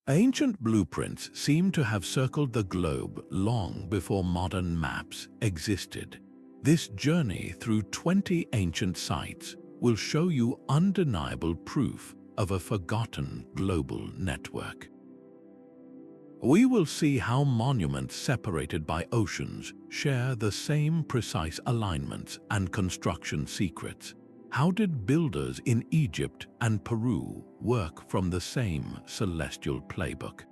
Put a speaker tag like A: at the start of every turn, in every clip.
A: Ancient blueprints seem to have circled the globe long before modern maps existed. This journey through 20 ancient sites will show you undeniable proof of a forgotten global network. We will see how monuments separated by oceans share the same precise alignments and construction secrets. How did builders in Egypt and Peru work from the same celestial playbook?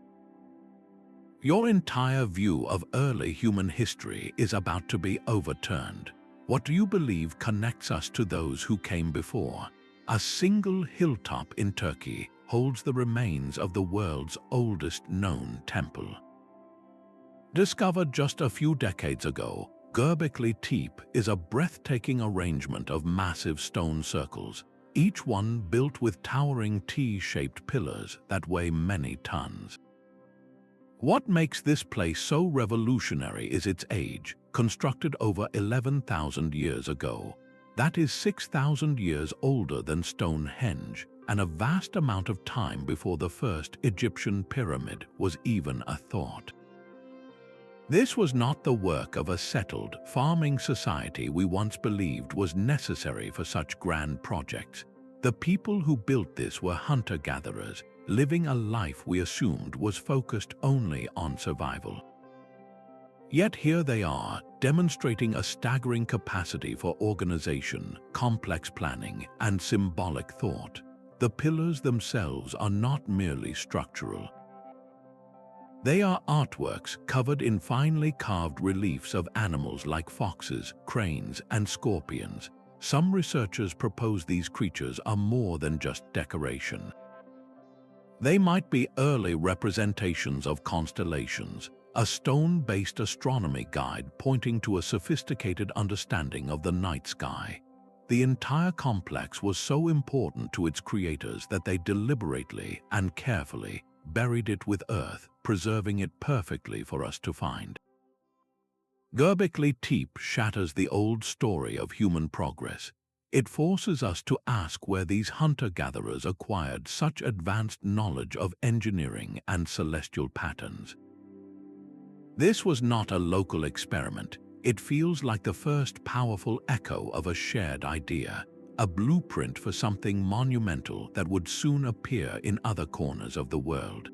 A: Your entire view of early human history is about to be overturned. What do you believe connects us to those who came before? A single hilltop in Turkey holds the remains of the world's oldest known temple. Discovered just a few decades ago, Göbekli Tepe is a breathtaking arrangement of massive stone circles, each one built with towering T-shaped pillars that weigh many tons. What makes this place so revolutionary is its age, constructed over 11,000 years ago. That is 6,000 years older than Stonehenge, and a vast amount of time before the first Egyptian pyramid was even a thought. This was not the work of a settled, farming society we once believed was necessary for such grand projects. The people who built this were hunter-gatherers, living a life we assumed was focused only on survival. Yet here they are, demonstrating a staggering capacity for organization, complex planning, and symbolic thought. The pillars themselves are not merely structural. They are artworks covered in finely carved reliefs of animals like foxes, cranes, and scorpions. Some researchers propose these creatures are more than just decoration. They might be early representations of constellations, a stone-based astronomy guide pointing to a sophisticated understanding of the night sky. The entire complex was so important to its creators that they deliberately and carefully buried it with earth, preserving it perfectly for us to find. Göbekli Tepe shatters the old story of human progress. It forces us to ask where these hunter-gatherers acquired such advanced knowledge of engineering and celestial patterns. This was not a local experiment. It feels like the first powerful echo of a shared idea, a blueprint for something monumental that would soon appear in other corners of the world.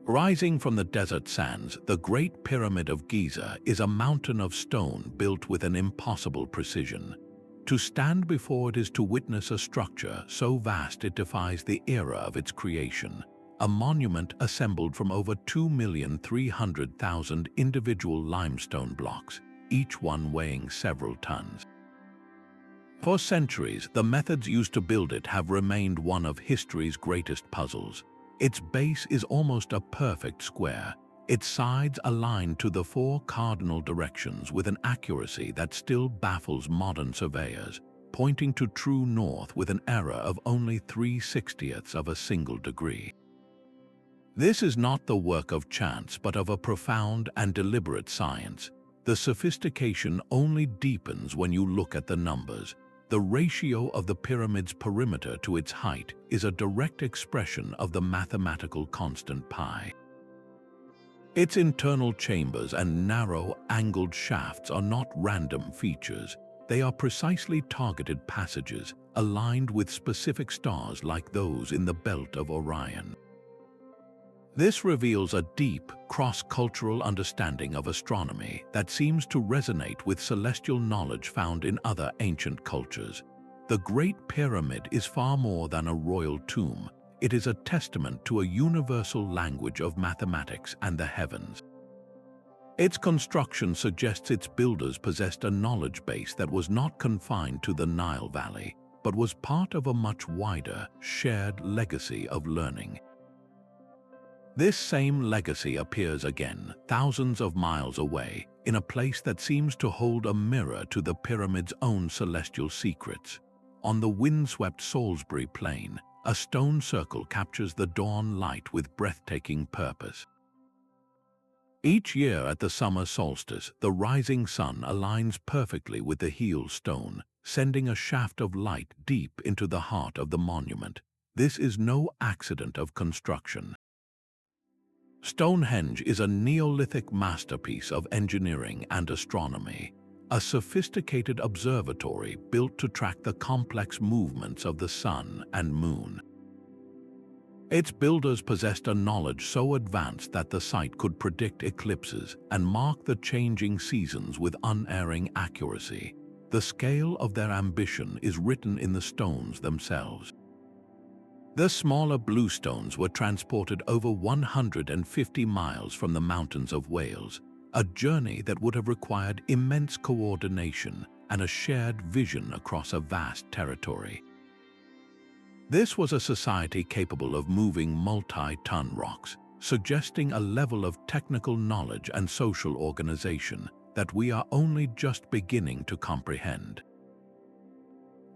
A: Rising from the desert sands, the Great Pyramid of Giza is a mountain of stone built with an impossible precision. To stand before it is to witness a structure so vast it defies the era of its creation, a monument assembled from over 2,300,000 individual limestone blocks, each one weighing several tons. For centuries, the methods used to build it have remained one of history's greatest puzzles. Its base is almost a perfect square, its sides aligned to the four cardinal directions with an accuracy that still baffles modern surveyors, pointing to true north with an error of only 3/60ths of a single degree. This is not the work of chance but of a profound and deliberate science. The sophistication only deepens when you look at the numbers. The ratio of the pyramid's perimeter to its height is a direct expression of the mathematical constant pi. Its internal chambers and narrow, angled shafts are not random features. They are precisely targeted passages, aligned with specific stars like those in the belt of Orion. This reveals a deep, cross-cultural understanding of astronomy that seems to resonate with celestial knowledge found in other ancient cultures. The Great Pyramid is far more than a royal tomb. It is a testament to a universal language of mathematics and the heavens. Its construction suggests its builders possessed a knowledge base that was not confined to the Nile Valley, but was part of a much wider, shared legacy of learning. This same legacy appears again, thousands of miles away, in a place that seems to hold a mirror to the pyramid's own celestial secrets. On the windswept Salisbury Plain, a stone circle captures the dawn light with breathtaking purpose. Each year at the summer solstice, the rising sun aligns perfectly with the heel stone, sending a shaft of light deep into the heart of the monument. This is no accident of construction. Stonehenge is a Neolithic masterpiece of engineering and astronomy, a sophisticated observatory built to track the complex movements of the sun and moon. Its builders possessed a knowledge so advanced that the site could predict eclipses and mark the changing seasons with unerring accuracy. The scale of their ambition is written in the stones themselves. The smaller bluestones were transported over 150 miles from the mountains of Wales, a journey that would have required immense coordination and a shared vision across a vast territory. This was a society capable of moving multi-ton rocks, suggesting a level of technical knowledge and social organization that we are only just beginning to comprehend.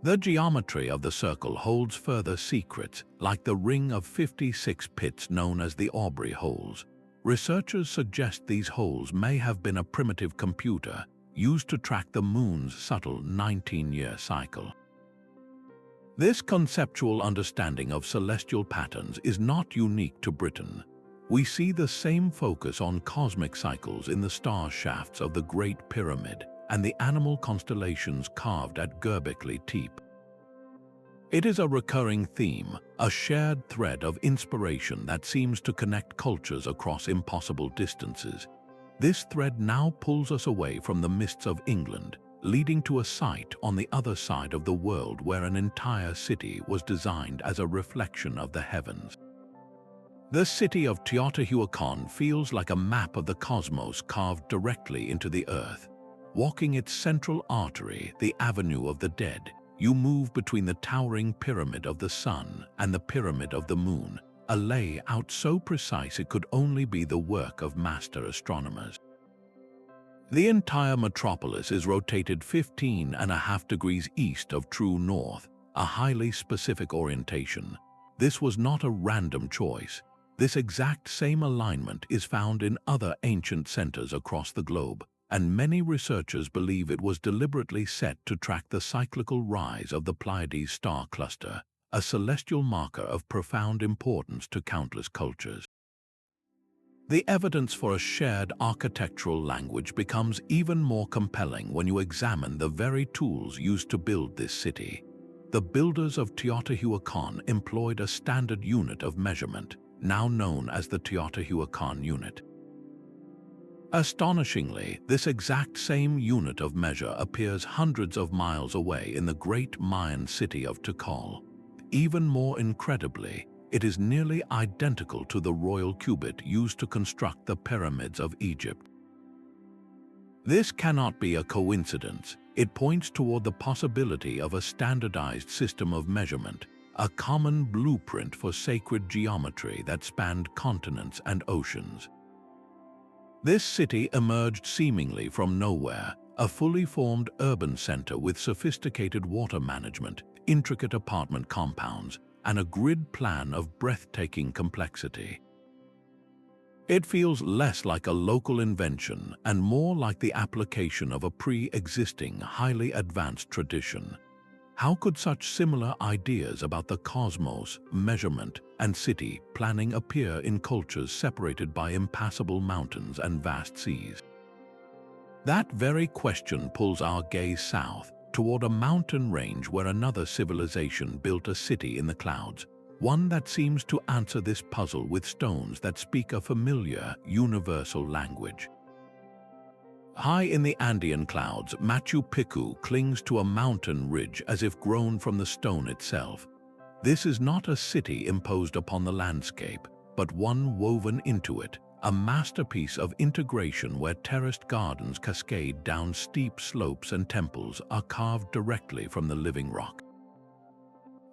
A: The geometry of the circle holds further secrets, like the ring of 56 pits known as the Aubrey holes. Researchers suggest these holes may have been a primitive computer used to track the moon's subtle 19-year cycle. This conceptual understanding of celestial patterns is not unique to Britain. We see the same focus on cosmic cycles in the star shafts of the Great Pyramid and the animal constellations carved at Göbekli Tepe. It is a recurring theme, a shared thread of inspiration that seems to connect cultures across impossible distances. This thread now pulls us away from the mists of England, leading to a site on the other side of the world where an entire city was designed as a reflection of the heavens. The city of Teotihuacan feels like a map of the cosmos carved directly into the earth. Walking its central artery, the Avenue of the Dead, you move between the towering pyramid of the sun and the pyramid of the moon, a layout so precise it could only be the work of master astronomers. The entire metropolis is rotated 15.5 degrees east of true north, a highly specific orientation. This was not a random choice. This exact same alignment is found in other ancient centers across the globe, and many researchers believe it was deliberately set to track the cyclical rise of the Pleiades star cluster, a celestial marker of profound importance to countless cultures. The evidence for a shared architectural language becomes even more compelling when you examine the very tools used to build this city. The builders of Teotihuacan employed a standard unit of measurement, now known as the Teotihuacan unit. Astonishingly, this exact same unit of measure appears hundreds of miles away in the great Mayan city of Tikal. Even more incredibly, it is nearly identical to the royal cubit used to construct the pyramids of Egypt. This cannot be a coincidence. It points toward the possibility of a standardized system of measurement, a common blueprint for sacred geometry that spanned continents and oceans. This city emerged seemingly from nowhere, a fully formed urban center with sophisticated water management, intricate apartment compounds, and a grid plan of breathtaking complexity. It feels less like a local invention and more like the application of a pre-existing, highly advanced tradition. How could such similar ideas about the cosmos, measurement, and city planning appear in cultures separated by impassable mountains and vast seas? That very question pulls our gaze south, toward a mountain range where another civilization built a city in the clouds, one that seems to answer this puzzle with stones that speak a familiar, universal language. High in the Andean clouds, Machu Picchu clings to a mountain ridge as if grown from the stone itself. This is not a city imposed upon the landscape, but one woven into it, a masterpiece of integration where terraced gardens cascade down steep slopes and temples are carved directly from the living rock.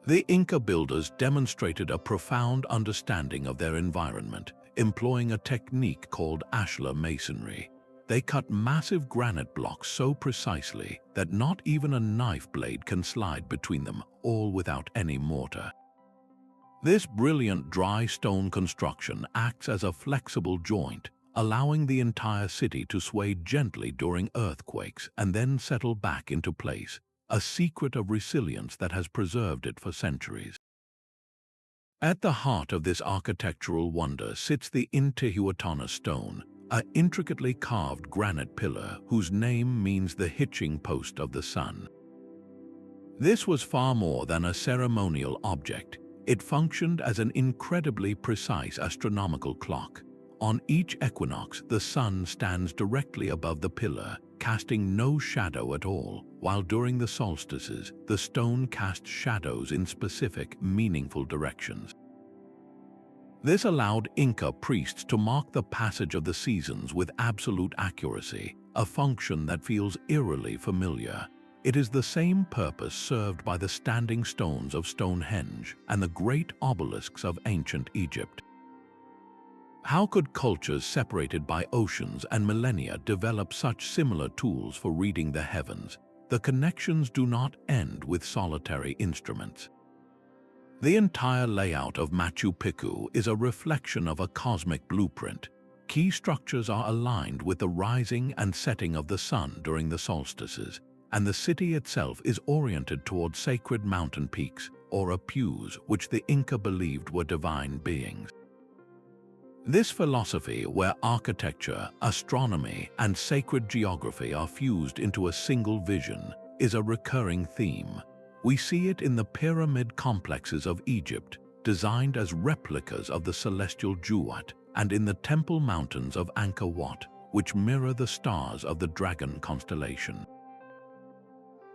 A: The Inca builders demonstrated a profound understanding of their environment, employing a technique called ashlar masonry. They cut massive granite blocks so precisely that not even a knife blade can slide between them, all without any mortar. This brilliant dry stone construction acts as a flexible joint, allowing the entire city to sway gently during earthquakes and then settle back into place, a secret of resilience that has preserved it for centuries. At the heart of this architectural wonder sits the Teotihuacan stone, an intricately carved granite pillar whose name means the hitching post of the sun. This was far more than a ceremonial object. It functioned as an incredibly precise astronomical clock. On each equinox, the sun stands directly above the pillar, casting no shadow at all, while during the solstices, the stone casts shadows in specific, meaningful directions. This allowed Inca priests to mark the passage of the seasons with absolute accuracy, a function that feels eerily familiar. It is the same purpose served by the standing stones of Stonehenge and the great obelisks of ancient Egypt. How could cultures separated by oceans and millennia develop such similar tools for reading the heavens? The connections do not end with solitary instruments. The entire layout of Machu Picchu is a reflection of a cosmic blueprint. Key structures are aligned with the rising and setting of the sun during the solstices, and the city itself is oriented toward sacred mountain peaks, or apus, which the Inca believed were divine beings. This philosophy, where architecture, astronomy, and sacred geography are fused into a single vision, is a recurring theme. We see it in the pyramid complexes of Egypt, designed as replicas of the celestial Ziggurat, and in the temple mountains of Angkor Wat, which mirror the stars of the Dragon constellation.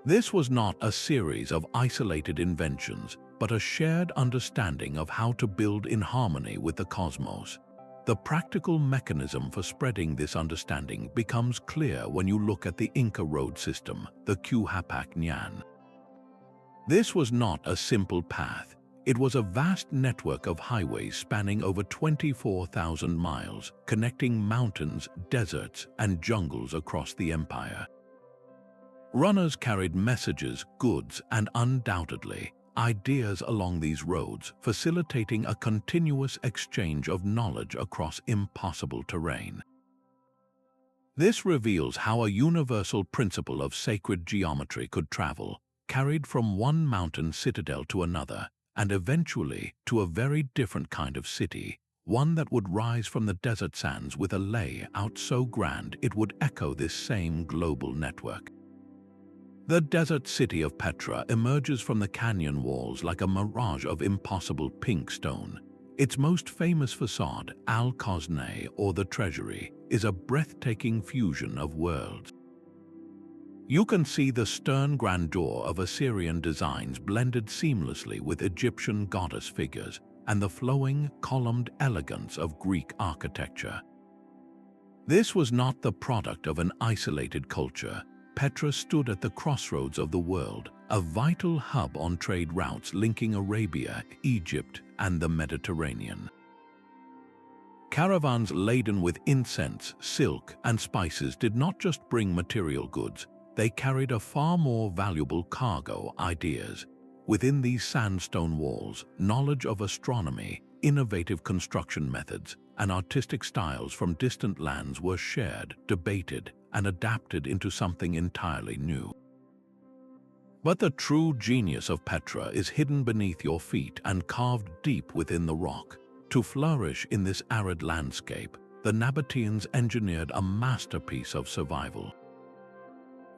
A: This was not a series of isolated inventions, but a shared understanding of how to build in harmony with the cosmos. The practical mechanism for spreading this understanding becomes clear when you look at the Inca road system, the Teotihuacan. This was not a simple path. It was a vast network of highways spanning over 24,000 miles, connecting mountains, deserts, and jungles across the empire. Runners carried messages, goods, and undoubtedly, ideas along these roads, facilitating a continuous exchange of knowledge across impossible terrain. This reveals how a universal principle of sacred geometry could travel, carried from one mountain citadel to another, and eventually to a very different kind of city, one that would rise from the desert sands with a layout so grand it would echo this same global network. The desert city of Petra emerges from the canyon walls like a mirage of impossible pink stone. Its most famous facade, Al-Khosneh, or the Treasury, is a breathtaking fusion of worlds. You can see the stern grandeur of Assyrian designs blended seamlessly with Egyptian goddess figures and the flowing, columned elegance of Greek architecture. This was not the product of an isolated culture. Petra stood at the crossroads of the world, a vital hub on trade routes linking Arabia, Egypt, and the Mediterranean. Caravans laden with incense, silk, and spices did not just bring material goods, they carried a far more valuable cargo: ideas. Within these sandstone walls, knowledge of astronomy, innovative construction methods, and artistic styles from distant lands were shared, debated, and adapted into something entirely new. But the true genius of Petra is hidden beneath your feet and carved deep within the rock. To flourish in this arid landscape, the Nabateans engineered a masterpiece of survival.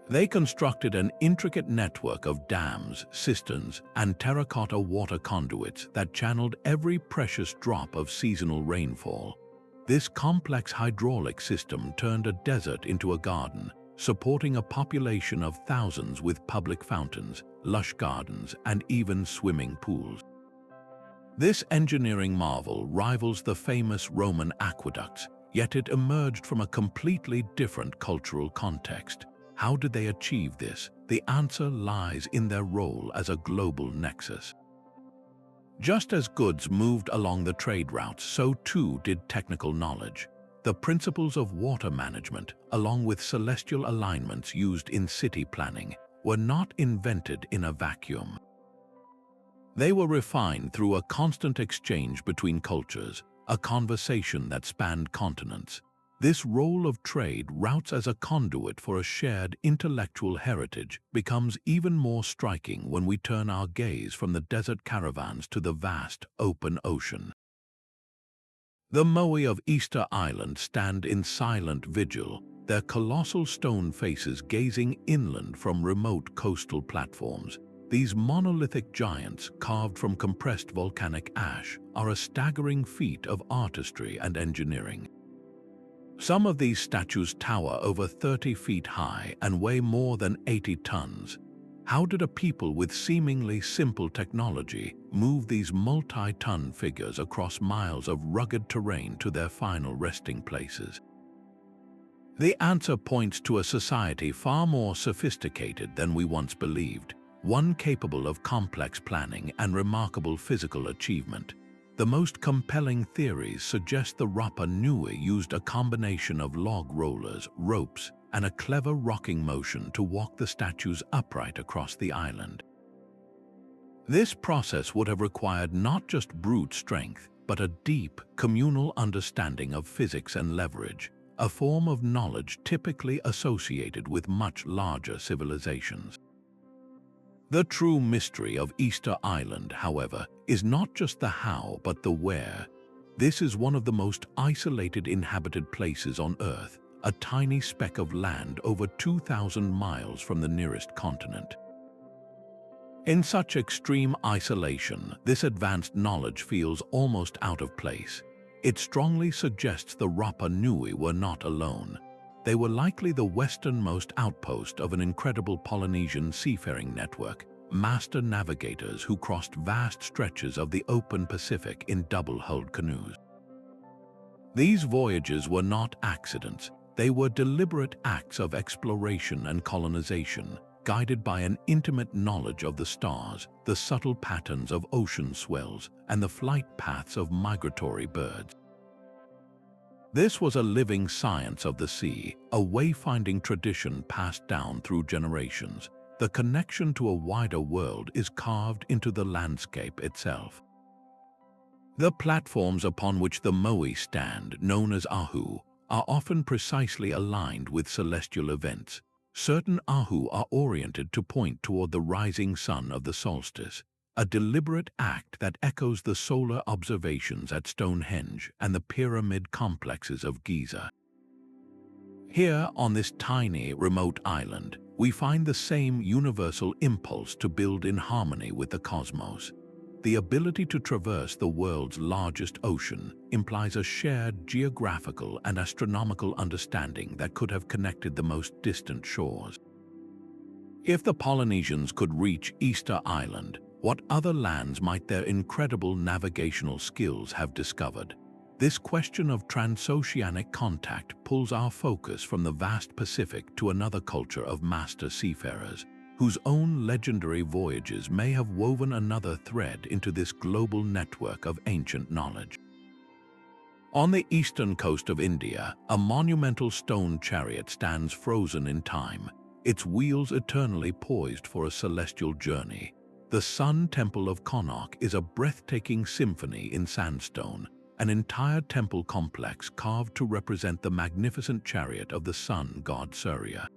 A: They constructed an intricate network of dams, cisterns, and terracotta water conduits that channeled every precious drop of seasonal rainfall. This complex hydraulic system turned a desert into a garden, supporting a population of thousands with public fountains, lush gardens, and even swimming pools. This engineering marvel rivals the famous Roman aqueducts, yet it emerged from a completely different cultural context. How did they achieve this? The answer lies in their role as a global nexus. Just as goods moved along the trade routes, so too did technical knowledge. The principles of water management, along with celestial alignments used in city planning, were not invented in a vacuum. They were refined through a constant exchange between cultures, a conversation that spanned continents. This role of trade routes as a conduit for a shared intellectual heritage becomes even more striking when we turn our gaze from the desert caravans to the vast, open ocean. The Moai of Easter Island stand in silent vigil, their colossal stone faces gazing inland from remote coastal platforms. These monolithic giants, carved from compressed volcanic ash, are a staggering feat of artistry and engineering. Some of these statues tower over 30 feet high and weigh more than 80 tons. How did a people with seemingly simple technology move these multi-ton figures across miles of rugged terrain to their final resting places? The answer points to a society far more sophisticated than we once believed, one capable of complex planning and remarkable physical achievement. The most compelling theories suggest the Rapa Nui used a combination of log rollers, ropes, and a clever rocking motion to walk the statues upright across the island. This process would have required not just brute strength, but a deep, communal understanding of physics and leverage, a form of knowledge typically associated with much larger civilizations. The true mystery of Easter Island, however, is not just the how but the where. This is one of the most isolated inhabited places on Earth, a tiny speck of land over 2,000 miles from the nearest continent. In such extreme isolation, this advanced knowledge feels almost out of place. It strongly suggests the Rapa Nui were not alone. They were likely the westernmost outpost of an incredible Polynesian seafaring network, master navigators who crossed vast stretches of the open Pacific in double-hulled canoes. These voyages were not accidents. They were deliberate acts of exploration and colonization, guided by an intimate knowledge of the stars, the subtle patterns of ocean swells, and the flight paths of migratory birds. This was a living science of the sea, a wayfinding tradition passed down through generations. The connection to a wider world is carved into the landscape itself. The platforms upon which the Moai stand, known as ahu, are often precisely aligned with celestial events. Certain ahu are oriented to point toward the rising sun of the solstice, a deliberate act that echoes the solar observations at Stonehenge and the pyramid complexes of Giza. Here, on this tiny, remote island, we find the same universal impulse to build in harmony with the cosmos. The ability to traverse the world's largest ocean implies a shared geographical and astronomical understanding that could have connected the most distant shores. If the Polynesians could reach Easter Island, what other lands might their incredible navigational skills have discovered? This question of transoceanic contact pulls our focus from the vast Pacific to another culture of master seafarers, whose own legendary voyages may have woven another thread into this global network of ancient knowledge. On the eastern coast of India, a monumental stone chariot stands frozen in time, its wheels eternally poised for a celestial journey. The Sun Temple of Konark is a breathtaking symphony in sandstone, an entire temple complex carved to represent the magnificent chariot of the sun god Surya.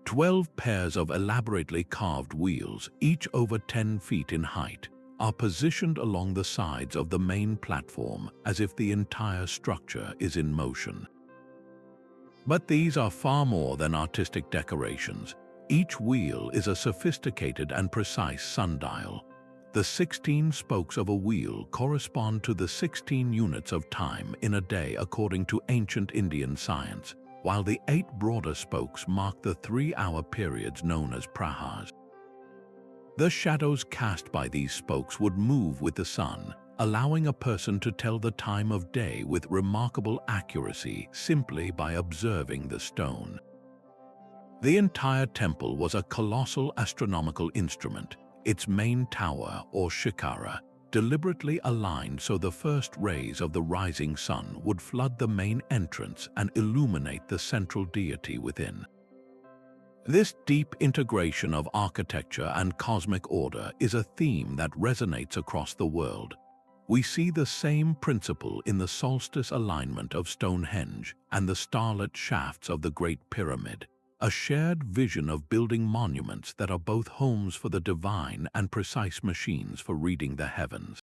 A: 12 pairs of elaborately carved wheels, each over 10 feet in height, are positioned along the sides of the main platform as if the entire structure is in motion. But these are far more than artistic decorations. Each wheel is a sophisticated and precise sundial. The 16 spokes of a wheel correspond to the 16 units of time in a day according to ancient Indian science, while the 8 broader spokes mark the 3-hour periods known as prahars. The shadows cast by these spokes would move with the sun, allowing a person to tell the time of day with remarkable accuracy simply by observing the stone. The entire temple was a colossal astronomical instrument, its main tower, or shikara, deliberately aligned so the first rays of the rising sun would flood the main entrance and illuminate the central deity within. This deep integration of architecture and cosmic order is a theme that resonates across the world. We see the same principle in the solstice alignment of Stonehenge and the starlit shafts of the Great Pyramid, a shared vision of building monuments that are both homes for the divine and precise machines for reading the heavens.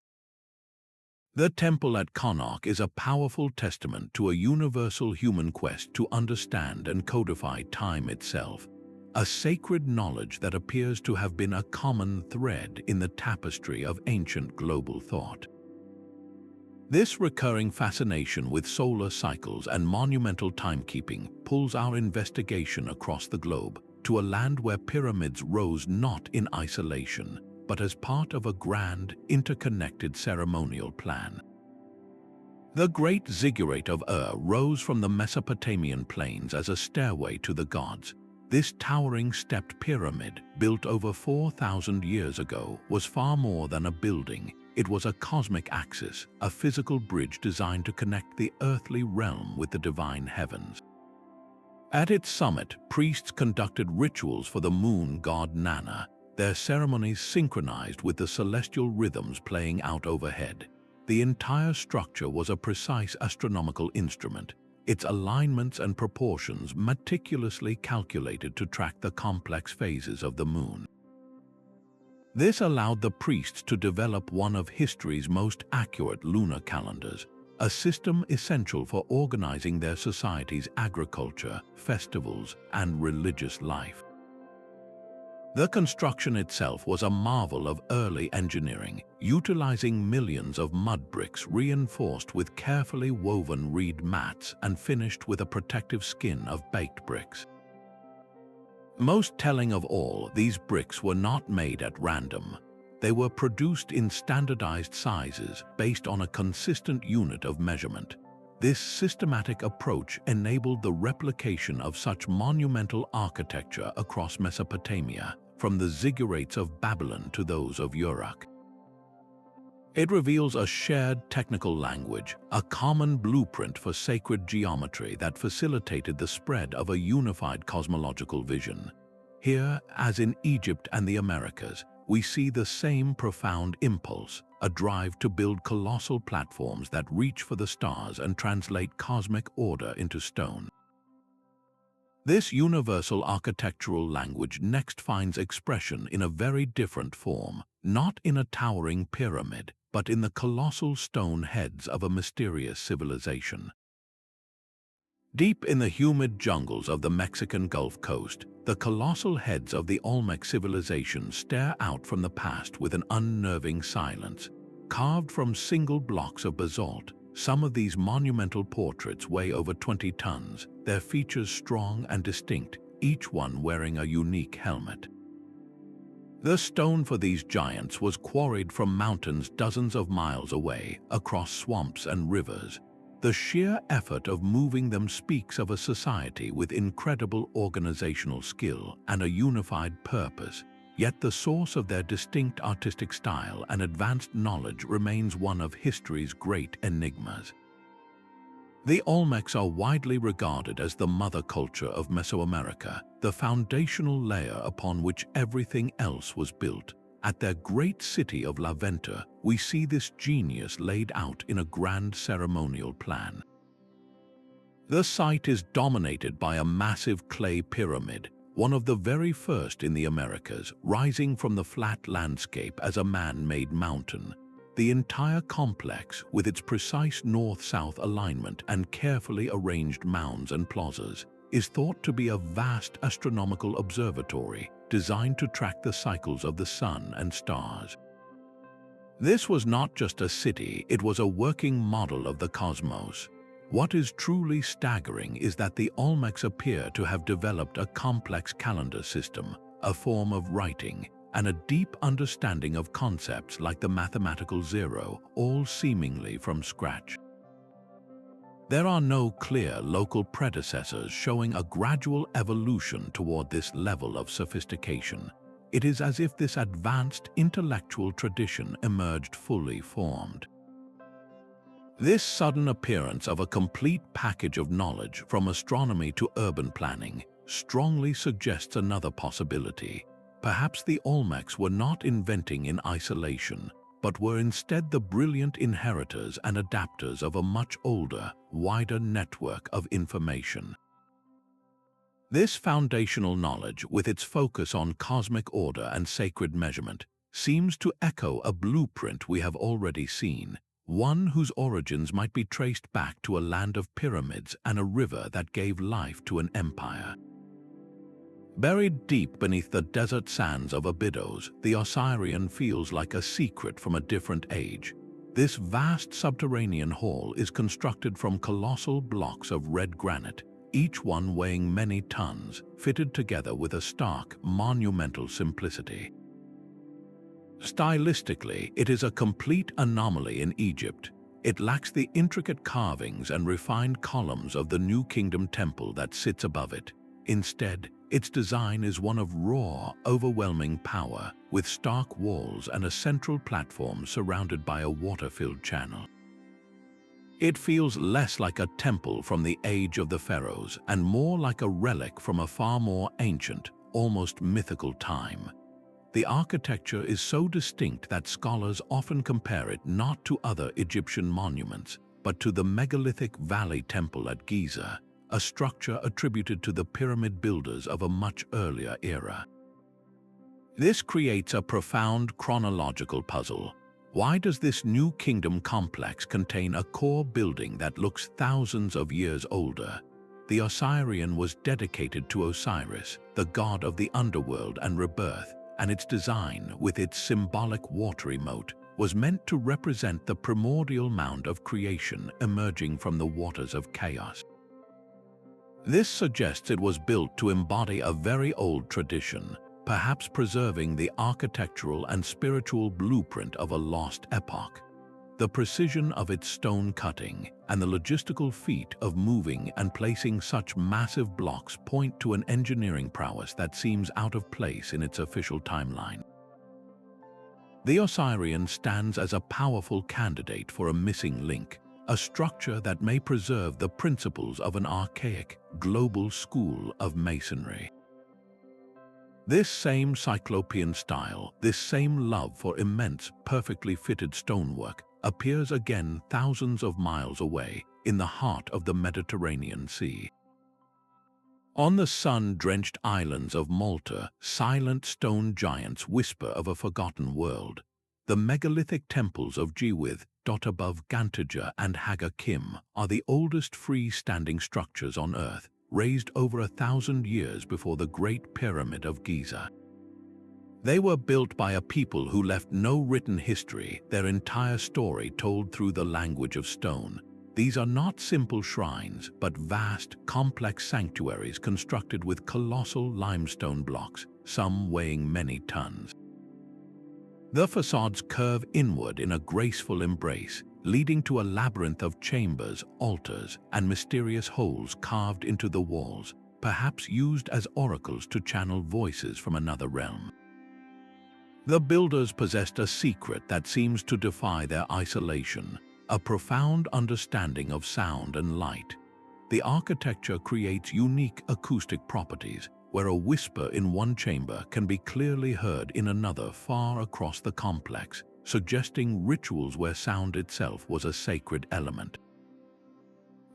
A: The Temple at Konark is a powerful testament to a universal human quest to understand and codify time itself, a sacred knowledge that appears to have been a common thread in the tapestry of ancient global thought. This recurring fascination with solar cycles and monumental timekeeping pulls our investigation across the globe to a land where pyramids rose not in isolation, but as part of a grand, interconnected ceremonial plan. The Great Ziggurat of rose from the Mesopotamian plains as a stairway to the gods. This towering stepped pyramid, built over 4,000 years ago, was far more than a building. It was a cosmic axis, a physical bridge designed to connect the earthly realm with the divine heavens. At its summit, priests conducted rituals for the moon god Nana, their ceremonies synchronized with the celestial rhythms playing out overhead. The entire structure was a precise astronomical instrument, its alignments and proportions meticulously calculated to track the complex phases of the moon. This allowed the priests to develop one of history's most accurate lunar calendars, a system essential for organizing their society's agriculture, festivals, and religious life. The construction itself was a marvel of early engineering, utilizing millions of mud bricks reinforced with carefully woven reed mats and finished with a protective skin of baked bricks. Most telling of all, these bricks were not made at random. They were produced in standardized sizes based on a consistent unit of measurement. This systematic approach enabled the replication of such monumental architecture across Mesopotamia, from the ziggurats of Babylon to those of Uruk. It reveals a shared technical language, a common blueprint for sacred geometry that facilitated the spread of a unified cosmological vision. Here, as in Egypt and the Americas, we see the same profound impulse, a drive to build colossal platforms that reach for the stars and translate cosmic order into stone. This universal architectural language next finds expression in a very different form, not in a towering pyramid, but in the colossal stone heads of a mysterious civilization. Deep in the humid jungles of the Mexican Gulf Coast, the colossal heads of the Olmec civilization stare out from the past with an unnerving silence. Carved from single blocks of basalt, some of these monumental portraits weigh over 20 tons, their features strong and distinct, each one wearing a unique helmet. The stone for these giants was quarried from mountains dozens of miles away, across swamps and rivers. The sheer effort of moving them speaks of a society with incredible organizational skill and a unified purpose, yet the source of their distinct artistic style and advanced knowledge remains one of history's great enigmas. The Olmecs are widely regarded as the mother culture of Mesoamerica, the foundational layer upon which everything else was built. At their great city of La Venta, we see this genius laid out in a grand ceremonial plan. The site is dominated by a massive clay pyramid, one of the very first in the Americas, rising from the flat landscape as a man-made mountain. The entire complex, with its precise north-south alignment and carefully arranged mounds and plazas, is thought to be a vast astronomical observatory designed to track the cycles of the sun and stars. This was not just a city, it was a working model of the cosmos. What is truly staggering is that the Olmecs appear to have developed a complex calendar system, a form of writing, and a deep understanding of concepts like the mathematical zero, all seemingly from scratch. There are no clear local predecessors showing a gradual evolution toward this level of sophistication. It is as if this advanced intellectual tradition emerged fully formed. This sudden appearance of a complete package of knowledge, from astronomy to urban planning, strongly suggests another possibility. Perhaps the Olmecs were not inventing in isolation. but were instead the brilliant inheritors and adapters of a much older, wider network of information. This foundational knowledge, with its focus on cosmic order and sacred measurement, seems to echo a blueprint we have already seen, one whose origins might be traced back to a land of pyramids and a river that gave life to an empire. Buried deep beneath the desert sands of Abydos, the Osireion feels like a secret from a different age. This vast subterranean hall is constructed from colossal blocks of red granite, each one weighing many tons, fitted together with a stark, monumental simplicity. Stylistically, it is a complete anomaly in Egypt. It lacks the intricate carvings and refined columns of the New Kingdom temple that sits above it. Instead, its design is one of raw, overwhelming power, with stark walls and a central platform surrounded by a water-filled channel. It feels less like a temple from the age of the pharaohs and more like a relic from a far more ancient, almost mythical time. The architecture is so distinct that scholars often compare it not to other Egyptian monuments, but to the megalithic valley temple at Giza, a structure attributed to the pyramid builders of a much earlier era. This creates a profound chronological puzzle. Why does this New Kingdom complex contain a core building that looks thousands of years older? The Osireion was dedicated to Osiris, the god of the underworld and rebirth, and its design, with its symbolic watery moat, was meant to represent the primordial mound of creation emerging from the waters of chaos. This suggests it was built to embody a very old tradition, perhaps preserving the architectural and spiritual blueprint of a lost epoch. The precision of its stone cutting and the logistical feat of moving and placing such massive blocks point to an engineering prowess that seems out of place in its official timeline. The Osireion stands as a powerful candidate for a missing link, a structure that may preserve the principles of an archaic, global school of masonry. This same cyclopean style, this same love for immense, perfectly fitted stonework, appears again thousands of miles away, in the heart of the Mediterranean Sea. On the sun-drenched islands of Malta, silent stone giants whisper of a forgotten world. The megalithic temples of Giza, dot above Gantija and Haga Kim, are the oldest free-standing structures on Earth, raised over 1,000 years before the Great Pyramid of Giza. They were built by a people who left no written history, their entire story told through the language of stone. These are not simple shrines, but vast, complex sanctuaries constructed with colossal limestone blocks, some weighing many tons. The facades curve inward in a graceful embrace, leading to a labyrinth of chambers, altars, and mysterious holes carved into the walls, perhaps used as oracles to channel voices from another realm. The builders possessed a secret that seems to defy their isolation, a profound understanding of sound and light. The architecture creates unique acoustic properties, where a whisper in one chamber can be clearly heard in another far across the complex, suggesting rituals where sound itself was a sacred element.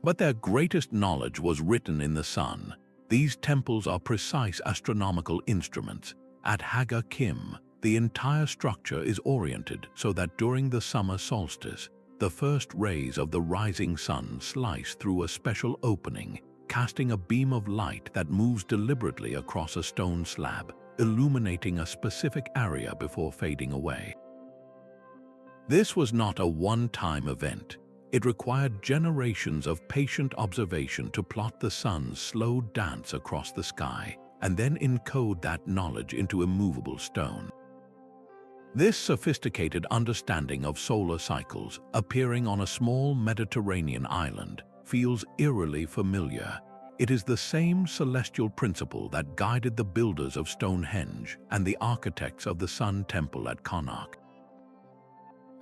A: But their greatest knowledge was written in the sun. These temples are precise astronomical instruments. At Haga Kim, the entire structure is oriented so that during the summer solstice, the first rays of the rising sun slice through a special opening, casting a beam of light that moves deliberately across a stone slab, illuminating a specific area before fading away. This was not a one-time event. It required generations of patient observation to plot the sun's slow dance across the sky, and then encode that knowledge into immovable stone. This sophisticated understanding of solar cycles, appearing on a small Mediterranean island, feels eerily familiar. It is the same celestial principle that guided the builders of Stonehenge and the architects of the Sun Temple at Konark.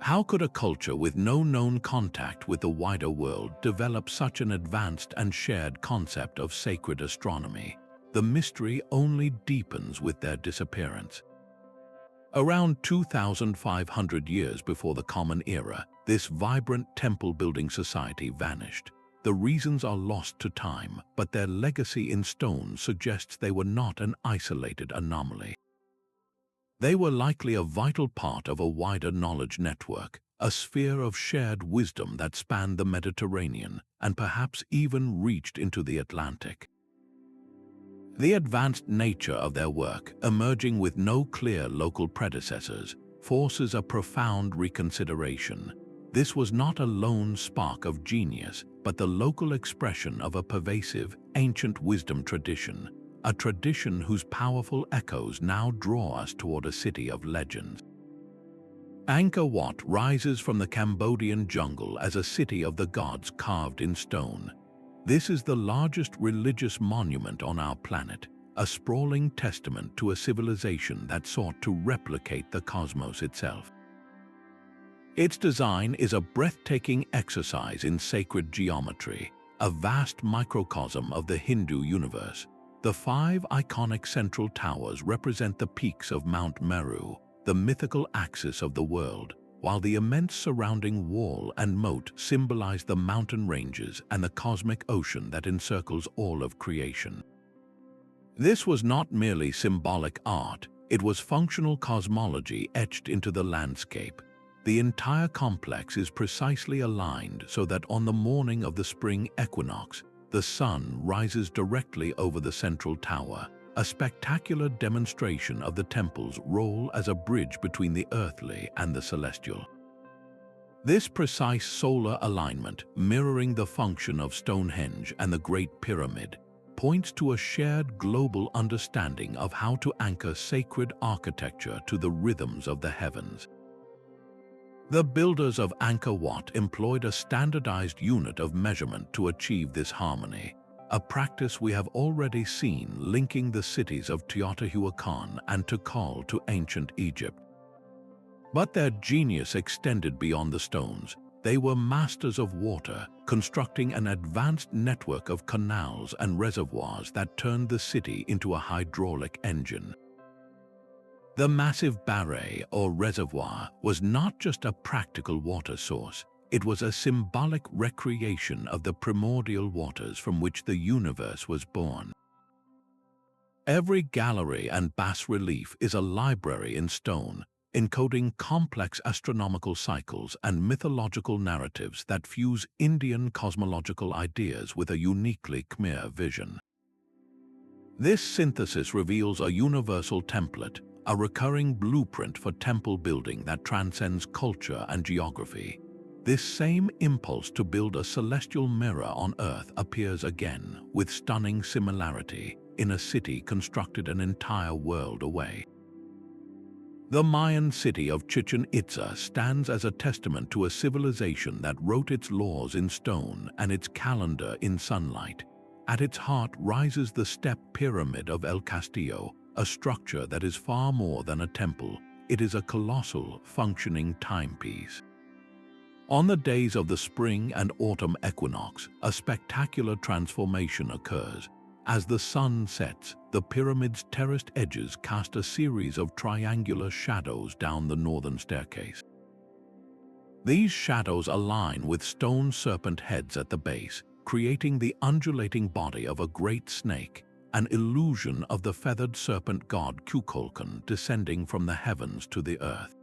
A: How could a culture with no known contact with the wider world develop such an advanced and shared concept of sacred astronomy? The mystery only deepens with their disappearance. Around 2,500 years before the Common Era, this vibrant temple-building society vanished. The reasons are lost to time, but their legacy in stone suggests they were not an isolated anomaly. They were likely a vital part of a wider knowledge network, a sphere of shared wisdom that spanned the Mediterranean and perhaps even reached into the Atlantic. The advanced nature of their work, emerging with no clear local predecessors, forces a profound reconsideration. This was not a lone spark of genius, but the local expression of a pervasive, ancient wisdom tradition, a tradition whose powerful echoes now draw us toward a city of legends. Angkor Wat rises from the Cambodian jungle as a city of the gods carved in stone. This is the largest religious monument on our planet, a sprawling testament to a civilization that sought to replicate the cosmos itself. Its design is a breathtaking exercise in sacred geometry, a vast microcosm of the Hindu universe. The 5 iconic central towers represent the peaks of Mount Meru, the mythical axis of the world, while the immense surrounding wall and moat symbolize the mountain ranges and the cosmic ocean that encircles all of creation. This was not merely symbolic art, it was functional cosmology etched into the landscape. The entire complex is precisely aligned so that on the morning of the spring equinox, the sun rises directly over the central tower, a spectacular demonstration of the temple's role as a bridge between the earthly and the celestial. This precise solar alignment, mirroring the function of Stonehenge and the Great Pyramid, points to a shared global understanding of how to anchor sacred architecture to the rhythms of the heavens. The builders of Angkor Wat employed a standardized unit of measurement to achieve this harmony, a practice we have already seen linking the cities of Teotihuacan and Tikal to ancient Egypt. But their genius extended beyond the stones. They were masters of water, constructing an advanced network of canals and reservoirs that turned the city into a hydraulic engine. The massive barrage or reservoir was not just a practical water source, it was a symbolic recreation of the primordial waters from which the universe was born. Every gallery and bas-relief is a library in stone, encoding complex astronomical cycles and mythological narratives that fuse Indian cosmological ideas with a uniquely Khmer vision. This synthesis reveals a universal template, a recurring blueprint for temple building that transcends culture and geography. This same impulse to build a celestial mirror on Earth appears again, with stunning similarity, in a city constructed an entire world away. The Mayan city of Chichen Itza stands as a testament to a civilization that wrote its laws in stone and its calendar in sunlight. At its heart rises the step pyramid of El Castillo, a structure that is far more than a temple. It is a colossal, functioning timepiece. On the days of the spring and autumn equinox, a spectacular transformation occurs. As the sun sets, the pyramid's terraced edges cast a series of triangular shadows down the northern staircase. These shadows align with stone serpent heads at the base, creating the undulating body of a great snake, an illusion of the feathered serpent god Kukulkan descending from the heavens to the earth.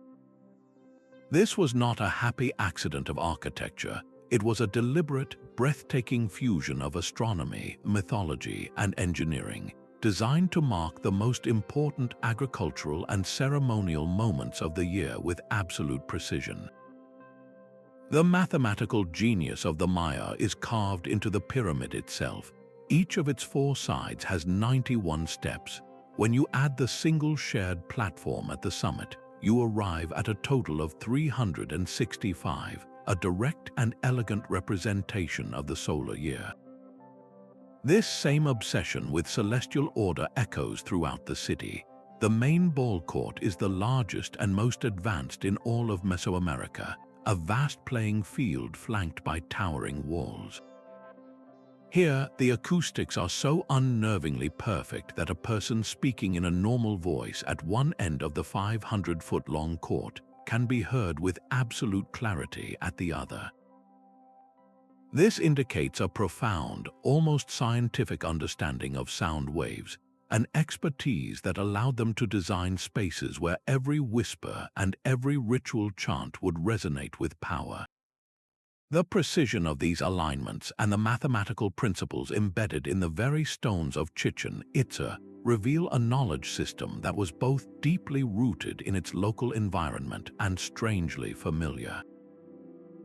A: This was not a happy accident of architecture. It was a deliberate, breathtaking fusion of astronomy, mythology, and engineering, designed to mark the most important agricultural and ceremonial moments of the year with absolute precision. The mathematical genius of the Maya is carved into the pyramid itself. Each of its 4 sides has 91 steps. When you add the single shared platform at the summit, you arrive at a total of 365, a direct and elegant representation of the solar year. This same obsession with celestial order echoes throughout the city. The main ball court is the largest and most advanced in all of Mesoamerica, a vast playing field flanked by towering walls. Here, the acoustics are so unnervingly perfect that a person speaking in a normal voice at one end of the 500-foot-long court can be heard with absolute clarity at the other. This indicates a profound, almost scientific understanding of sound waves, an expertise that allowed them to design spaces where every whisper and every ritual chant would resonate with power. The precision of these alignments and the mathematical principles embedded in the very stones of Chichen Itza reveal a knowledge system that was both deeply rooted in its local environment and strangely familiar.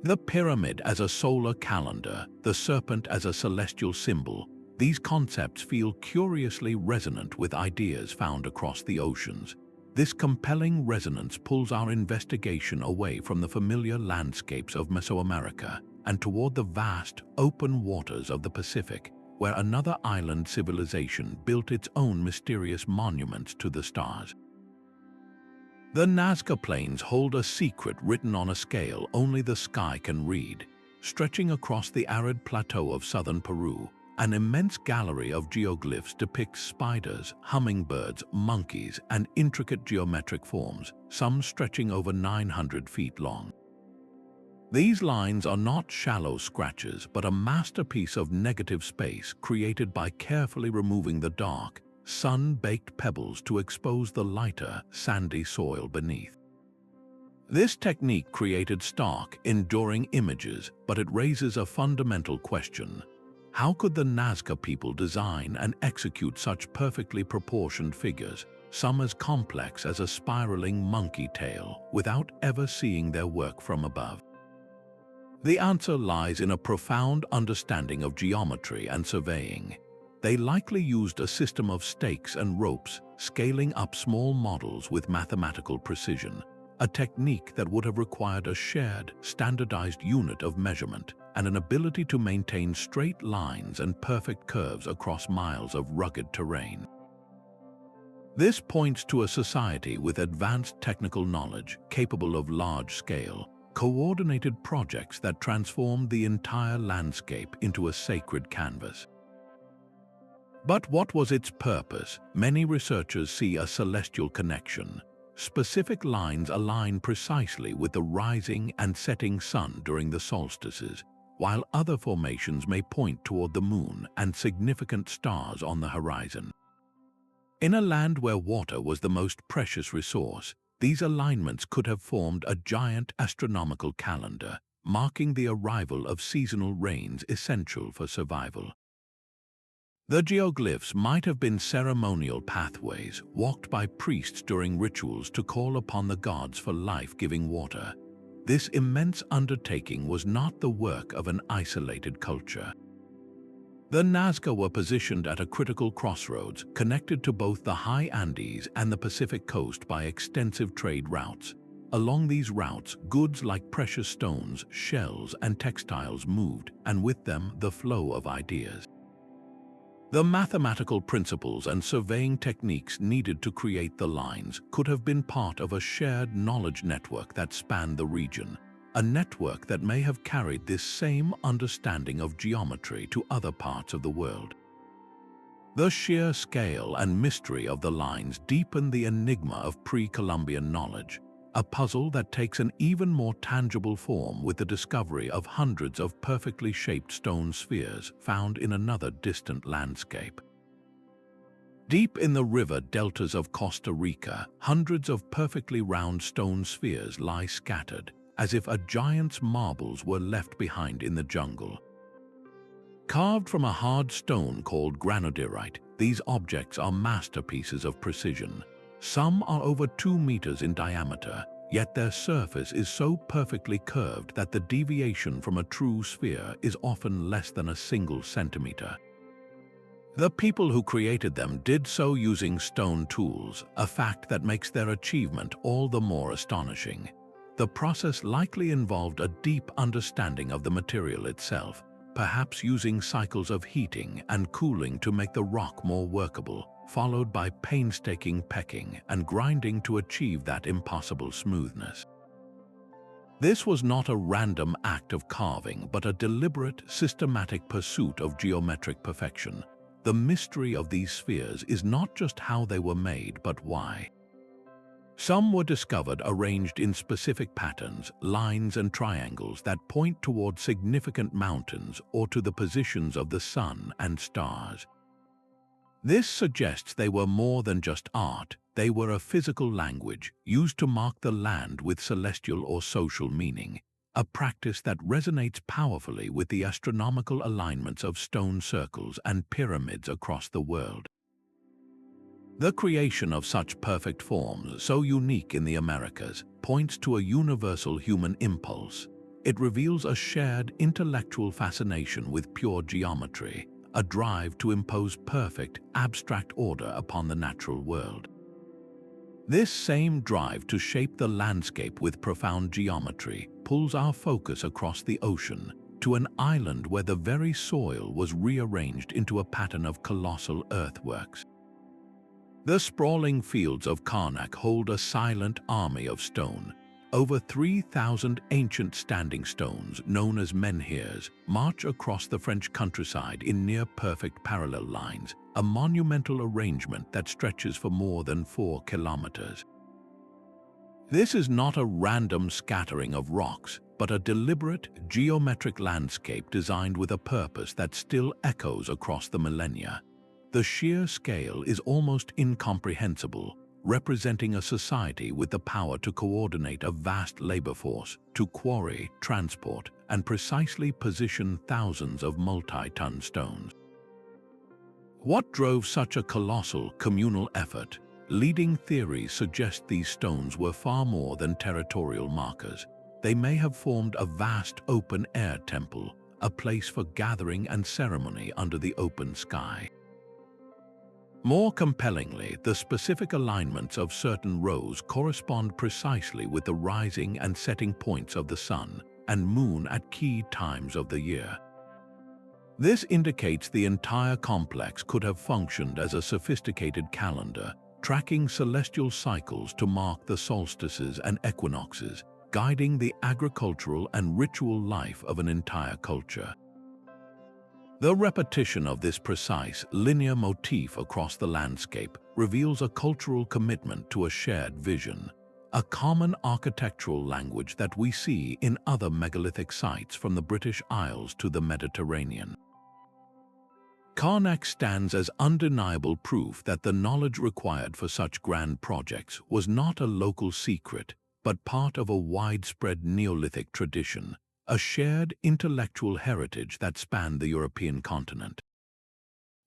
A: The pyramid as a solar calendar, the serpent as a celestial symbol, these concepts feel curiously resonant with ideas found across the oceans. This compelling resonance pulls our investigation away from the familiar landscapes of Mesoamerica and toward the vast, open waters of the Pacific, where another island civilization built its own mysterious monuments to the stars. The Nazca Plains hold a secret written on a scale only the sky can read. Stretching across the arid plateau of southern Peru, an immense gallery of geoglyphs depicts spiders, hummingbirds, monkeys, and intricate geometric forms, some stretching over 900 feet long. These lines are not shallow scratches, but a masterpiece of negative space created by carefully removing the dark, sun-baked pebbles to expose the lighter, sandy soil beneath. This technique created stark, enduring images, but it raises a fundamental question. How could the Nazca people design and execute such perfectly proportioned figures, some as complex as a spiraling monkey tail, without ever seeing their work from above? The answer lies in a profound understanding of geometry and surveying. They likely used a system of stakes and ropes, scaling up small models with mathematical precision, a technique that would have required a shared, standardized unit of measurement and an ability to maintain straight lines and perfect curves across miles of rugged terrain. This points to a society with advanced technical knowledge, capable of large-scale, coordinated projects that transformed the entire landscape into a sacred canvas. But what was its purpose? Many researchers see a celestial connection. Specific lines align precisely with the rising and setting sun during the solstices, while other formations may point toward the moon and significant stars on the horizon. In a land where water was the most precious resource, these alignments could have formed a giant astronomical calendar, marking the arrival of seasonal rains essential for survival. The geoglyphs might have been ceremonial pathways walked by priests during rituals to call upon the gods for life-giving water. This immense undertaking was not the work of an isolated culture. The Nazca were positioned at a critical crossroads, connected to both the high Andes and the Pacific coast by extensive trade routes. Along these routes, goods like precious stones, shells, and textiles moved, and with them the flow of ideas. The mathematical principles and surveying techniques needed to create the lines could have been part of a shared knowledge network that spanned the region, a network that may have carried this same understanding of geometry to other parts of the world. The sheer scale and mystery of the lines deepen the enigma of pre-Columbian knowledge, a puzzle that takes an even more tangible form with the discovery of hundreds of perfectly shaped stone spheres found in another distant landscape. Deep in the river deltas of Costa Rica, hundreds of perfectly round stone spheres lie scattered, as if a giant's marbles were left behind in the jungle. Carved from a hard stone called granodiorite, these objects are masterpieces of precision. Some are over 2 meters in diameter, yet their surface is so perfectly curved that the deviation from a true sphere is often less than a single centimeter. The people who created them did so using stone tools, a fact that makes their achievement all the more astonishing. The process likely involved a deep understanding of the material itself, perhaps using cycles of heating and cooling to make the rock more workable, followed by painstaking pecking and grinding to achieve that impossible smoothness. This was not a random act of carving, but a deliberate, systematic pursuit of geometric perfection. The mystery of these spheres is not just how they were made, but why. Some were discovered arranged in specific patterns, lines and triangles that point toward significant mountains or to the positions of the sun and stars. This suggests they were more than just art. They were a physical language used to mark the land with celestial or social meaning, a practice that resonates powerfully with the astronomical alignments of stone circles and pyramids across the world. The creation of such perfect forms, so unique in the Americas, points to a universal human impulse. It reveals a shared intellectual fascination with pure geometry, a drive to impose perfect, abstract order upon the natural world. This same drive to shape the landscape with profound geometry pulls our focus across the ocean to an island where the very soil was rearranged into a pattern of colossal earthworks. The sprawling fields of Konark hold a silent army of stone. Over 3,000 ancient standing stones, known as menhirs, march across the French countryside in near-perfect parallel lines, a monumental arrangement that stretches for more than 4 kilometers. This is not a random scattering of rocks, but a deliberate, geometric landscape designed with a purpose that still echoes across the millennia. The sheer scale is almost incomprehensible, representing a society with the power to coordinate a vast labor force, to quarry, transport, and precisely position thousands of multi-ton stones. What drove such a colossal communal effort? Leading theories suggest these stones were far more than territorial markers. They may have formed a vast open-air temple, a place for gathering and ceremony under the open sky. More compellingly, the specific alignments of certain rows correspond precisely with the rising and setting points of the sun and moon at key times of the year. This indicates the entire complex could have functioned as a sophisticated calendar, tracking celestial cycles to mark the solstices and equinoxes, guiding the agricultural and ritual life of an entire culture. The repetition of this precise, linear motif across the landscape reveals a cultural commitment to a shared vision, a common architectural language that we see in other megalithic sites from the British Isles to the Mediterranean. Konark stands as undeniable proof that the knowledge required for such grand projects was not a local secret, but part of a widespread Neolithic tradition, a shared intellectual heritage that spanned the European continent.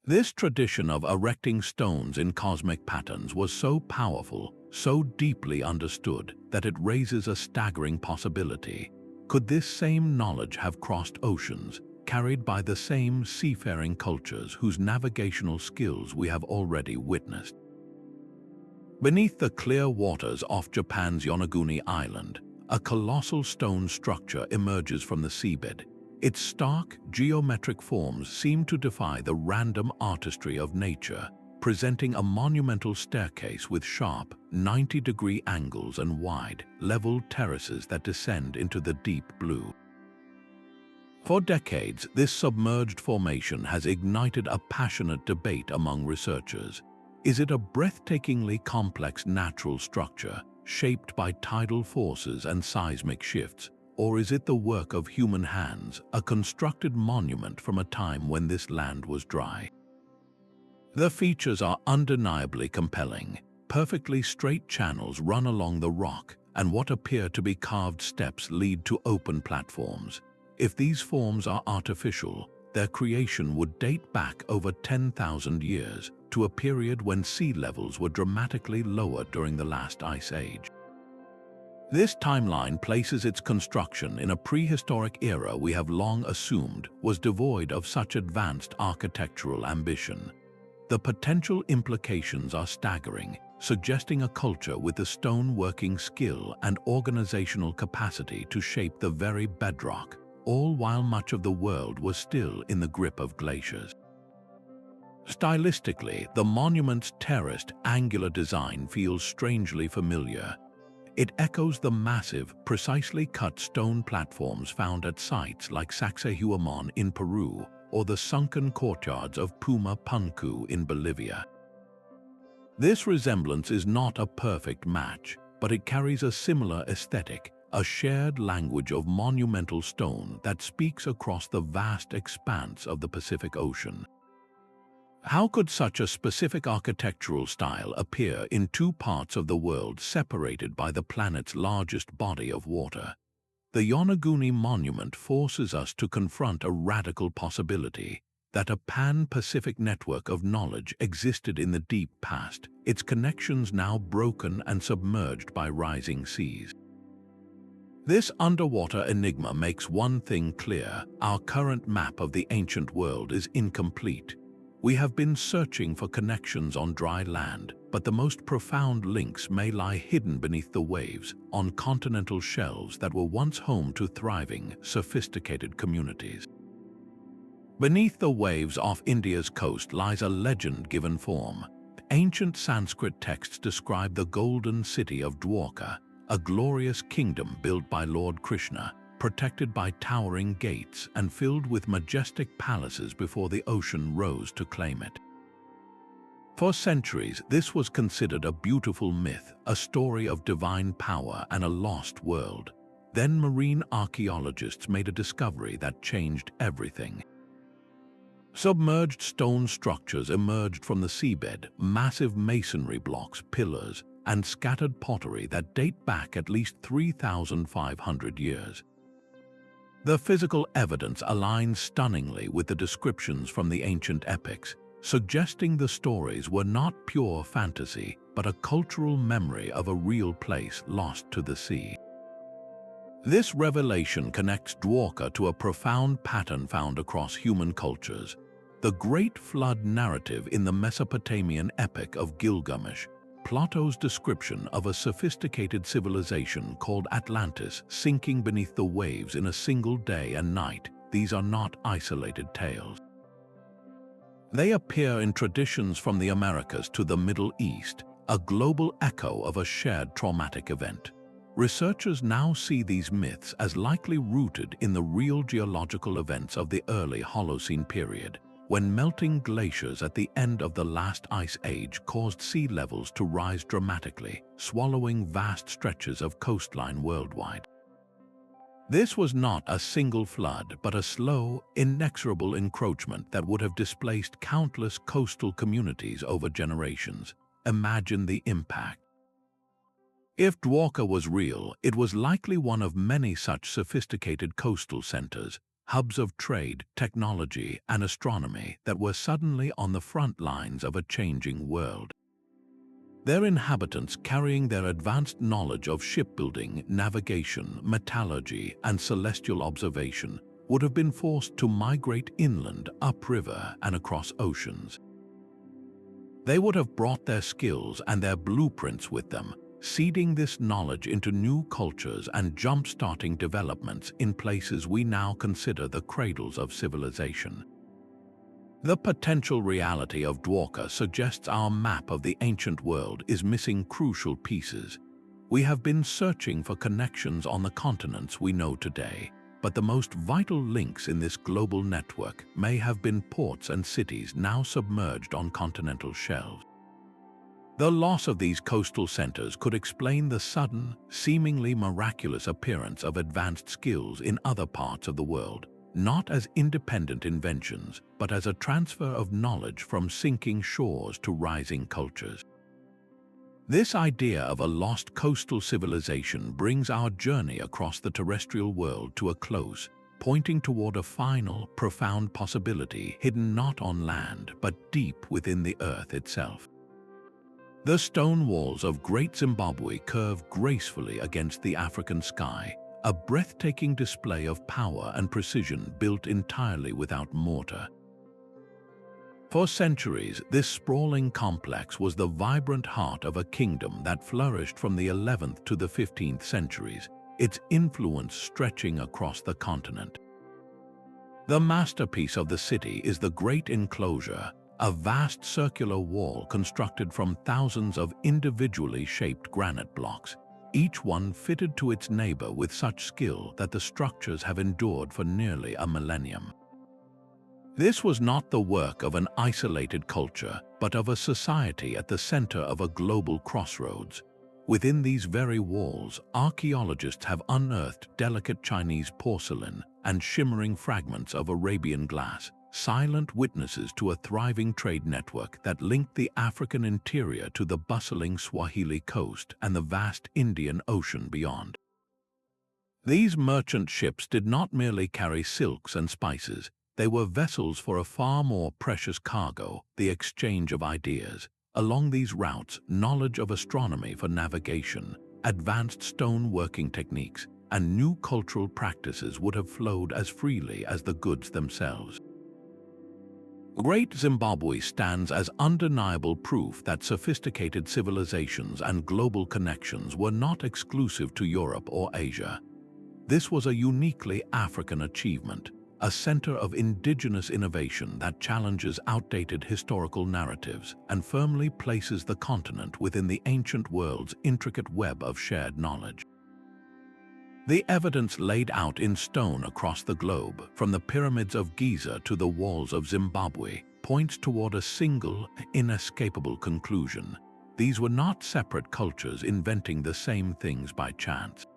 A: This tradition of erecting stones in cosmic patterns was so powerful, so deeply understood, that it raises a staggering possibility. Could this same knowledge have crossed oceans, carried by the same seafaring cultures whose navigational skills we have already witnessed? Beneath the clear waters off Japan's Yonaguni Island, a colossal stone structure emerges from the seabed. Its stark, geometric forms seem to defy the random artistry of nature, presenting a monumental staircase with sharp, 90-degree angles and wide, level terraces that descend into the deep blue. For decades, this submerged formation has ignited a passionate debate among researchers. Is it a breathtakingly complex natural structure, shaped by tidal forces and seismic shifts, or is it the work of human hands, a constructed monument from a time when this land was dry? The features are undeniably compelling. Perfectly straight channels run along the rock, and what appear to be carved steps lead to open platforms. If these forms are artificial, their creation would date back over 10,000 years, to a period when sea levels were dramatically lower during the last ice age. This timeline places its construction in a prehistoric era we have long assumed was devoid of such advanced architectural ambition. The potential implications are staggering, suggesting a culture with the stone-working skill and organizational capacity to shape the very bedrock, all while much of the world was still in the grip of glaciers. Stylistically, the monument's terraced, angular design feels strangely familiar. It echoes the massive, precisely cut stone platforms found at sites like Sacsayhuaman in Peru or the sunken courtyards of Puma Punku in Bolivia. This resemblance is not a perfect match, but it carries a similar aesthetic, a shared language of monumental stone that speaks across the vast expanse of the Pacific Ocean. How could such a specific architectural style appear in two parts of the world separated by the planet's largest body of water? The Yonaguni Monument forces us to confront a radical possibility that a pan-Pacific network of knowledge existed in the deep past, its connections now broken and submerged by rising seas. This underwater enigma makes one thing clear: our current map of the ancient world is incomplete. We have been searching for connections on dry land, but the most profound links may lie hidden beneath the waves, on continental shelves that were once home to thriving, sophisticated communities. Beneath the waves off India's coast lies a legend given form. Ancient Sanskrit texts describe the golden city of Dwarka, a glorious kingdom built by Lord Krishna, protected by towering gates and filled with majestic palaces before the ocean rose to claim it. For centuries, this was considered a beautiful myth, a story of divine power and a lost world. Then marine archaeologists made a discovery that changed everything. Submerged stone structures emerged from the seabed, massive masonry blocks, pillars, and scattered pottery that date back at least 3,500 years. The physical evidence aligns stunningly with the descriptions from the ancient epics, suggesting the stories were not pure fantasy, but a cultural memory of a real place lost to the sea. This revelation connects Dwarka to a profound pattern found across human cultures: the Great Flood narrative in the Mesopotamian epic of Gilgamesh, Plato's description of a sophisticated civilization called Atlantis sinking beneath the waves in a single day and night. These are not isolated tales. They appear in traditions from the Americas to the Middle East, a global echo of a shared traumatic event. Researchers now see these myths as likely rooted in the real geological events of the early Holocene period, when melting glaciers at the end of the last ice age caused sea levels to rise dramatically, swallowing vast stretches of coastline worldwide. This was not a single flood, but a slow, inexorable encroachment that would have displaced countless coastal communities over generations. Imagine the impact. If Dwarka was real, it was likely one of many such sophisticated coastal centers, hubs of trade, technology, and astronomy that were suddenly on the front lines of a changing world. Their inhabitants, carrying their advanced knowledge of shipbuilding, navigation, metallurgy, and celestial observation, would have been forced to migrate inland, upriver, and across oceans. They would have brought their skills and their blueprints with them, seeding this knowledge into new cultures and jump-starting developments in places we now consider the cradles of civilization. The potential reality of Dwarka suggests our map of the ancient world is missing crucial pieces. We have been searching for connections on the continents we know today, but the most vital links in this global network may have been ports and cities now submerged on continental shelves. The loss of these coastal centers could explain the sudden, seemingly miraculous appearance of advanced skills in other parts of the world, not as independent inventions, but as a transfer of knowledge from sinking shores to rising cultures. This idea of a lost coastal civilization brings our journey across the terrestrial world to a close, pointing toward a final, profound possibility hidden not on land, but deep within the earth itself. The stone walls of Great Zimbabwe curve gracefully against the African sky, a breathtaking display of power and precision built entirely without mortar. For centuries, this sprawling complex was the vibrant heart of a kingdom that flourished from the 11th to the 15th centuries, its influence stretching across the continent. The masterpiece of the city is the Great Enclosure, a vast circular wall constructed from thousands of individually shaped granite blocks. each one fitted to its neighbor with such skill that the structures have endured for nearly a millennium. This was not the work of an isolated culture, but of a society at the center of a global crossroads. Within these very walls, archaeologists have unearthed delicate Chinese porcelain and shimmering fragments of Arabian glass, silent witnesses to a thriving trade network that linked the African interior to the bustling Swahili coast and the vast Indian Ocean beyond. These merchant ships did not merely carry silks and spices, they were vessels for a far more precious cargo, the exchange of ideas. Along these routes, knowledge of astronomy for navigation, advanced stone working techniques, and new cultural practices would have flowed as freely as the goods themselves. Great Zimbabwe stands as undeniable proof that sophisticated civilizations and global connections were not exclusive to Europe or Asia. This was a uniquely African achievement, a center of indigenous innovation that challenges outdated historical narratives and firmly places the continent within the ancient world's intricate web of shared knowledge. The evidence laid out in stone across the globe, from the pyramids of Giza to the walls of Zimbabwe, points toward a single, inescapable conclusion. These were not separate cultures inventing the same things by chance.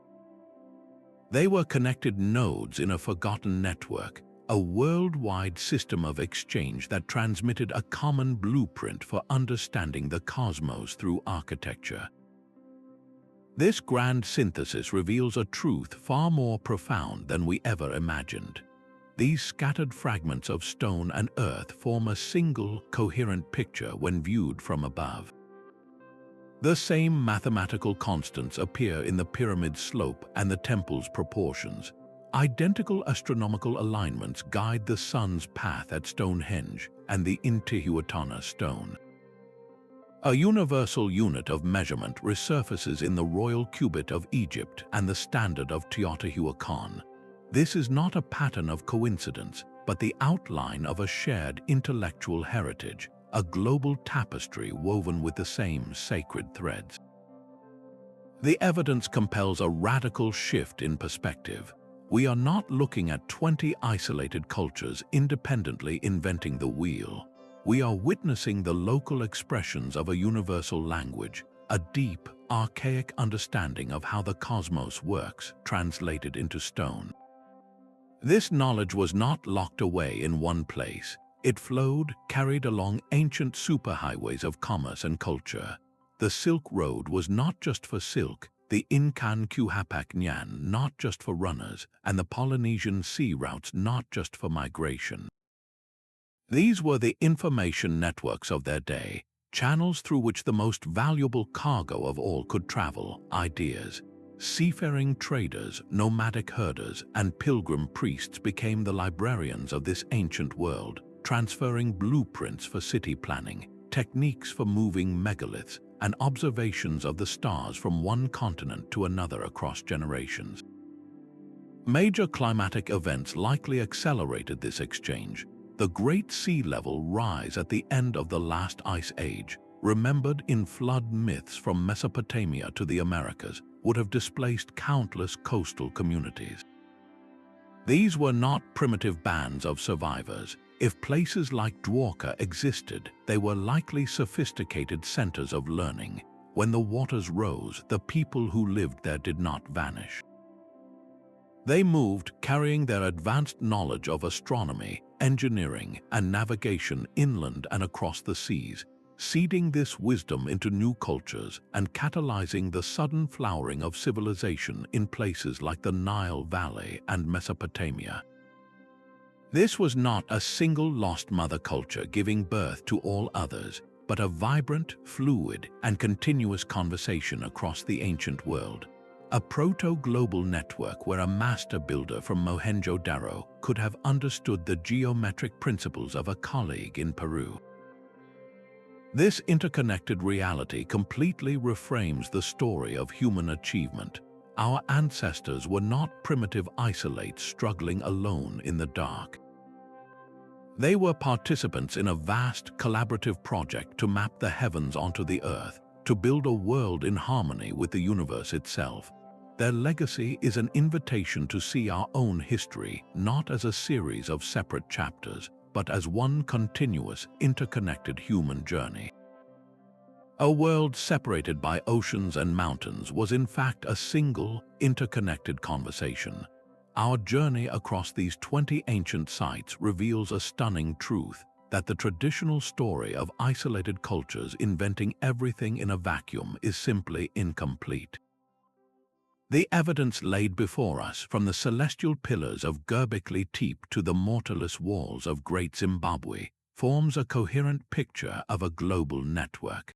A: They were connected nodes in a forgotten network, a worldwide system of exchange that transmitted a common blueprint for understanding the cosmos through architecture. This grand synthesis reveals a truth far more profound than we ever imagined. These scattered fragments of stone and earth form a single, coherent picture when viewed from above. The same mathematical constants appear in the pyramid's slope and the temple's proportions. Identical astronomical alignments guide the sun's path at Stonehenge and the Teotihuacan stone. A universal unit of measurement resurfaces in the royal cubit of Egypt and the standard of Teotihuacan. This is not a pattern of coincidence, but the outline of a shared intellectual heritage, a global tapestry woven with the same sacred threads. The evidence compels a radical shift in perspective. We are not looking at 20 isolated cultures independently inventing the wheel. We are witnessing the local expressions of a universal language, a deep, archaic understanding of how the cosmos works, translated into stone. This knowledge was not locked away in one place. It flowed, carried along ancient superhighways of commerce and culture. The Silk Road was not just for silk, the Incan Teotihuacan not just for runners, and the Polynesian sea routes not just for migration. These were the information networks of their day, channels through which the most valuable cargo of all could travel, ideas. Seafaring traders, nomadic herders, and pilgrim priests became the librarians of this ancient world, transferring blueprints for city planning, techniques for moving megaliths, and observations of the stars from one continent to another across generations. Major climatic events likely accelerated this exchange. The great sea level rise at the end of the last ice age, remembered in flood myths from Mesopotamia to the Americas, would have displaced countless coastal communities. These were not primitive bands of survivors. If places like Dwarka existed, they were likely sophisticated centers of learning. When the waters rose, the people who lived there did not vanish. They moved, carrying their advanced knowledge of astronomy, engineering, and navigation inland and across the seas, seeding this wisdom into new cultures and catalyzing the sudden flowering of civilization in places like the Nile Valley and Mesopotamia. This was not a single lost mother culture giving birth to all others, but a vibrant, fluid, and continuous conversation across the ancient world. A proto-global network where a master builder from Mohenjo-Daro could have understood the geometric principles of a colleague in Peru. This interconnected reality completely reframes the story of human achievement. Our ancestors were not primitive isolates struggling alone in the dark. They were participants in a vast, collaborative project to map the heavens onto the earth, to build a world in harmony with the universe itself. Their legacy is an invitation to see our own history not as a series of separate chapters, but as one continuous, interconnected human journey. A world separated by oceans and mountains was in fact a single, interconnected conversation. Our journey across these 20 ancient sites reveals a stunning truth, that the traditional story of isolated cultures inventing everything in a vacuum is simply incomplete. The evidence laid before us, from the celestial pillars of Göbekli Tepe to the mortarless walls of Great Zimbabwe, forms a coherent picture of a global network.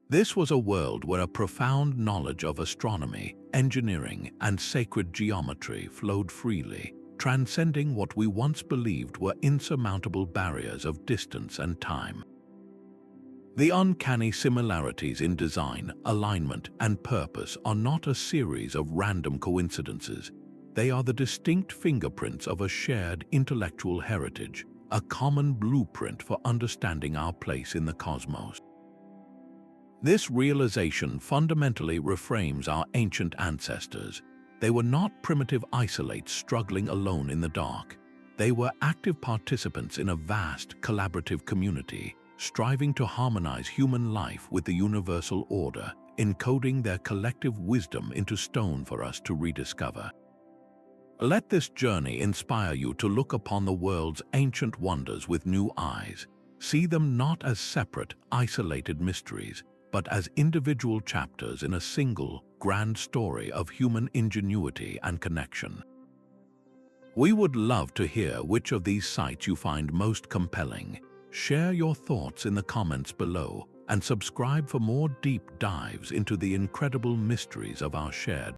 A: This was a world where a profound knowledge of astronomy, engineering, and sacred geometry flowed freely, transcending what we once believed were insurmountable barriers of distance and time. The uncanny similarities in design, alignment, and purpose are not a series of random coincidences. They are the distinct fingerprints of a shared intellectual heritage, a common blueprint for understanding our place in the cosmos. This realization fundamentally reframes our ancient ancestors. They were not primitive isolates struggling alone in the dark. They were active participants in a vast, collaborative community, striving to harmonize human life with the universal order, encoding their collective wisdom into stone for us to rediscover. Let this journey inspire you to look upon the world's ancient wonders with new eyes. See them not as separate, isolated mysteries, but as individual chapters in a single, grand story of human ingenuity and connection. We would love to hear which of these sites you find most compelling. Share your thoughts in the comments below and subscribe for more deep dives into the incredible mysteries of our shared